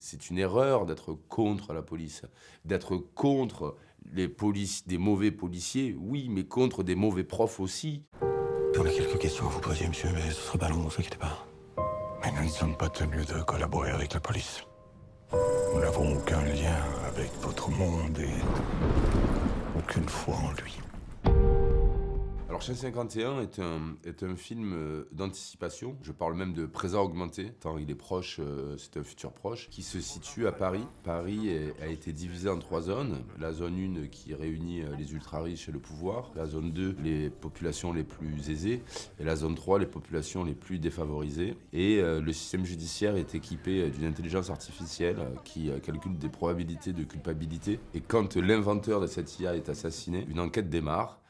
C'est une erreur d'être contre la police, d'être contre des mauvais policiers, oui, mais contre des mauvais profs aussi. J'aurais quelques questions à vous poser, monsieur, mais ce serait pas long, ne vous inquiétez pas. Mais nous ne sommes pas tenus de collaborer avec la police. Nous n'avons aucun lien avec votre monde et aucune foi en lui. Alors, Champ 51 est un film d'anticipation. Je parle même de présent augmenté, tant il est proche, c'est un futur proche, qui se situe à Paris. Paris a été divisé en 3 zones. La zone 1 qui réunit les ultra-riches et le pouvoir. La zone 2, les populations les plus aisées. Et la zone 3, les populations les plus défavorisées. Et le système judiciaire est équipé d'une intelligence artificielle qui calcule des probabilités de culpabilité. Et quand l'inventeur de cette IA est assassiné, une enquête démarre.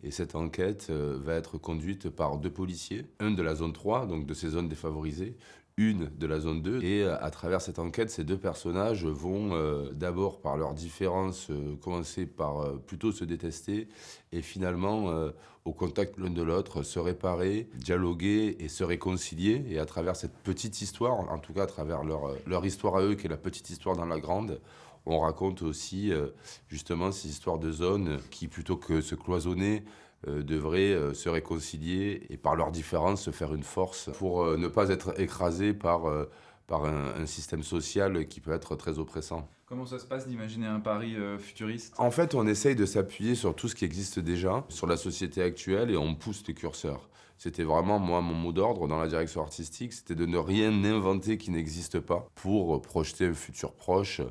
Et cette enquête va être conduite par 2 policiers, un de la zone 3, donc de ces zones défavorisées, une de la zone 2. Et à travers cette enquête, ces 2 personnages vont d'abord, par leurs différences, commencer par plutôt se détester et finalement, au contact l'un de l'autre, se réparer, dialoguer et se réconcilier. Et à travers cette petite histoire, en tout cas à travers leur histoire à eux, qui est la petite histoire dans la grande, on raconte aussi justement ces histoires de zones qui, plutôt que se cloisonner, devraient se réconcilier et par leurs différences se faire une force pour ne pas être écrasés par un système social qui peut être très oppressant. Comment ça se passe d'imaginer un Paris futuriste? En fait, on essaye de s'appuyer sur tout ce qui existe déjà, sur la société actuelle, et on pousse les curseurs. C'était vraiment, moi, mon mot d'ordre dans la direction artistique, c'était de ne rien inventer qui n'existe pas pour projeter un futur proche,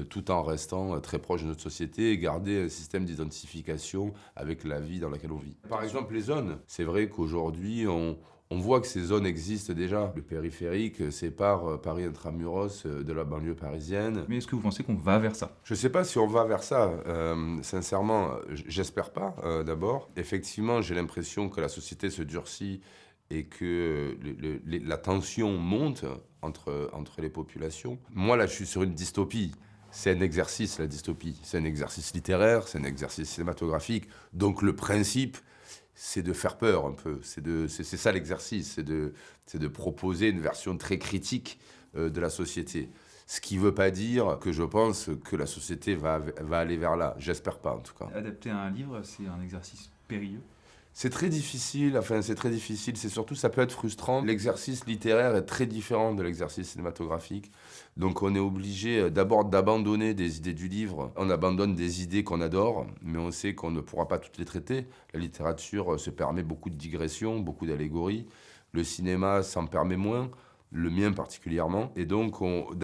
tout en restant très proche de notre société et garder un système d'identification avec la vie dans laquelle on vit. Par exemple, les zones. C'est vrai qu'aujourd'hui, on voit que ces zones existent déjà. Le périphérique sépare Paris intramuros de la banlieue parisienne. Mais est-ce que vous pensez qu'on va vers ça? Je ne sais pas si on va vers ça. Sincèrement, j'espère pas, d'abord. Effectivement, j'ai l'impression que la société se durcit et que la tension monte entre les populations. Moi, là, je suis sur une dystopie. C'est un exercice, la dystopie. C'est un exercice littéraire, c'est un exercice cinématographique. Donc le principe, c'est de faire peur un peu. C'est ça l'exercice, c'est de proposer une version très critique de la société. Ce qui ne veut pas dire que je pense que la société va aller vers là. J'espère pas, en tout cas. Adapter un livre, c'est un exercice périlleux. C'est très difficile, c'est surtout, ça peut être frustrant. L'exercice littéraire est très différent de l'exercice cinématographique. Donc on est obligé d'abord d'abandonner des idées du livre. On abandonne des idées qu'on adore, mais on sait qu'on ne pourra pas toutes les traiter. La littérature se permet beaucoup de digressions, beaucoup d'allégories. Le cinéma s'en permet moins, le mien particulièrement. Et donc